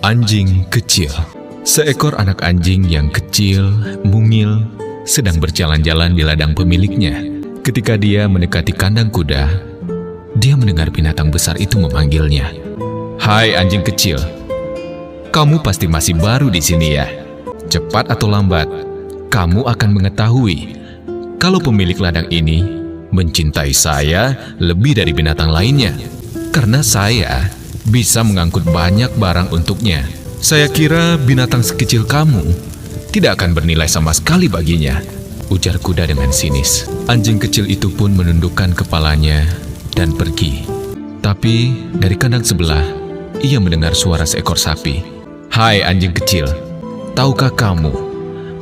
Anjing kecil. Seekor anak anjing yang kecil, mungil, sedang berjalan-jalan di ladang pemiliknya. Ketika dia mendekati kandang kuda, dia mendengar binatang besar itu memanggilnya. "Hai anjing kecil, kamu pasti masih baru di sini ya? Cepat atau lambat, kamu akan mengetahui kalau pemilik ladang ini mencintai saya lebih dari binatang lainnya. Karena saya bisa mengangkut banyak barang untuknya. Saya kira binatang sekecil kamu tidak akan bernilai sama sekali baginya," ujar kuda dengan sinis. Anjing kecil itu pun menundukkan kepalanya dan pergi. Tapi dari kandang sebelah, ia mendengar suara seekor sapi. "Hai anjing kecil, tahukah kamu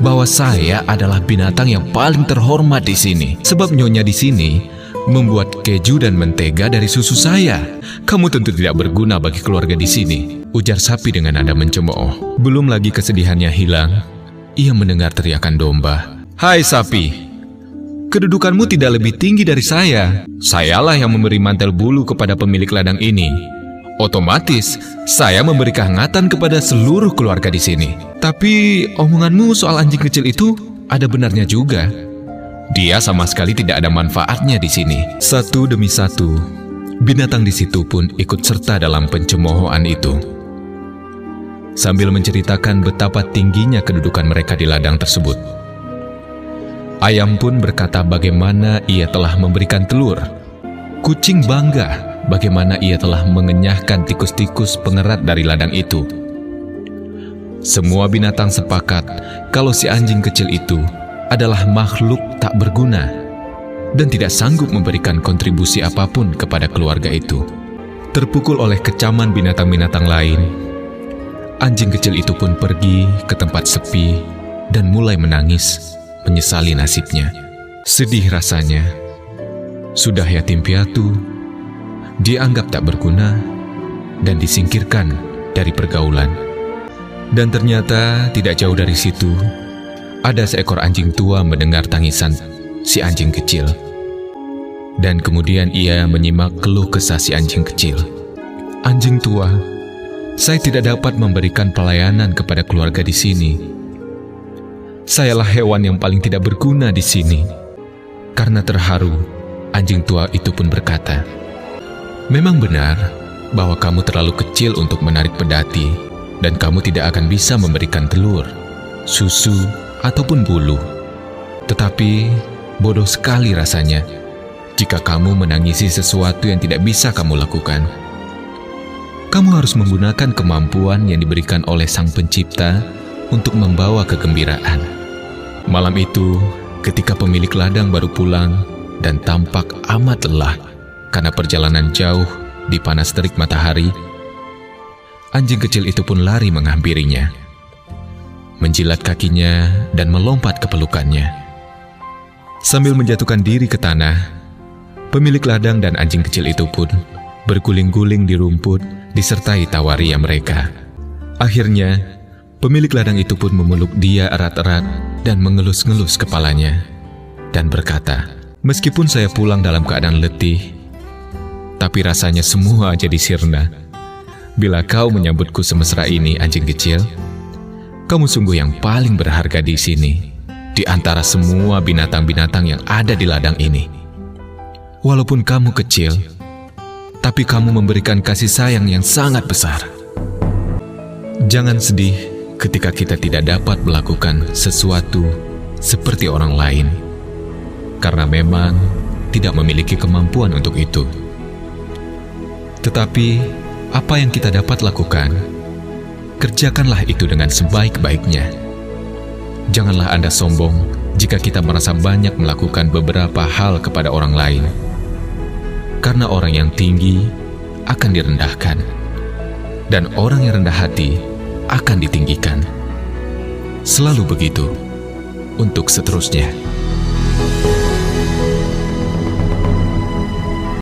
bahwa saya adalah binatang yang paling terhormat di sini? Sebab nyonya di sini membuat keju dan mentega dari susu saya. Kamu tentu tidak berguna bagi keluarga di sini," ujar sapi dengan nada mencemooh. Belum lagi kesedihannya hilang, ia mendengar teriakan domba. "Hai sapi, kedudukanmu tidak lebih tinggi dari saya. Sayalah yang memberi mantel bulu kepada pemilik ladang ini. Otomatis, saya memberi kehangatan kepada seluruh keluarga di sini. Tapi omonganmu soal anjing kecil itu ada benarnya juga. Dia sama sekali tidak ada manfaatnya di sini." Satu demi satu, binatang di situ pun ikut serta dalam pencemoohan itu. Sambil menceritakan betapa tingginya kedudukan mereka di ladang tersebut. Ayam pun berkata bagaimana ia telah memberikan telur. Kucing bangga bagaimana ia telah mengenyahkan tikus-tikus pengerat dari ladang itu. Semua binatang sepakat kalau si anjing kecil itu adalah makhluk tak berguna dan tidak sanggup memberikan kontribusi apapun kepada keluarga itu. Terpukul oleh kecaman binatang-binatang lain, anjing kecil itu pun pergi ke tempat sepi dan mulai menangis, menyesali nasibnya. Sedih rasanya, sudah yatim piatu, dianggap tak berguna dan disingkirkan dari pergaulan. Dan ternyata tidak jauh dari situ, ada seekor anjing tua mendengar tangisan si anjing kecil. Dan kemudian ia menyimak keluh kesah si anjing kecil. "Anjing tua, saya tidak dapat memberikan pelayanan kepada keluarga di sini. Sayalah hewan yang paling tidak berguna di sini." Karena terharu, anjing tua itu pun berkata, "Memang benar bahwa kamu terlalu kecil untuk menarik pedati, dan kamu tidak akan bisa memberikan telur, susu, ataupun bulu. Tetapi bodoh sekali rasanya jika kamu menangisi sesuatu yang tidak bisa kamu lakukan. Kamu harus menggunakan kemampuan yang diberikan oleh Sang Pencipta untuk membawa kegembiraan." Malam itu, ketika pemilik ladang baru pulang dan tampak amat lelah karena perjalanan jauh di panas terik matahari, anjing kecil itu pun lari menghampirinya, menjilat kakinya dan melompat ke pelukannya. Sambil menjatuhkan diri ke tanah, pemilik ladang dan anjing kecil itu pun berguling-guling di rumput disertai tawaria mereka. Akhirnya, pemilik ladang itu pun memeluk dia erat-erat dan mengelus-ngelus kepalanya dan berkata, "Meskipun saya pulang dalam keadaan letih, tapi rasanya semua jadi sirna. Bila kau menyambutku semesra ini, anjing kecil, kamu sungguh yang paling berharga di sini, di antara semua binatang-binatang yang ada di ladang ini. Walaupun kamu kecil, tapi kamu memberikan kasih sayang yang sangat besar." Jangan sedih ketika kita tidak dapat melakukan sesuatu seperti orang lain, karena memang tidak memiliki kemampuan untuk itu. Tetapi apa yang kita dapat lakukan, kerjakanlah itu dengan sebaik-baiknya. Janganlah Anda sombong jika kita merasa banyak melakukan beberapa hal kepada orang lain, karena orang yang tinggi akan direndahkan, dan orang yang rendah hati akan ditinggikan. Selalu begitu untuk seterusnya.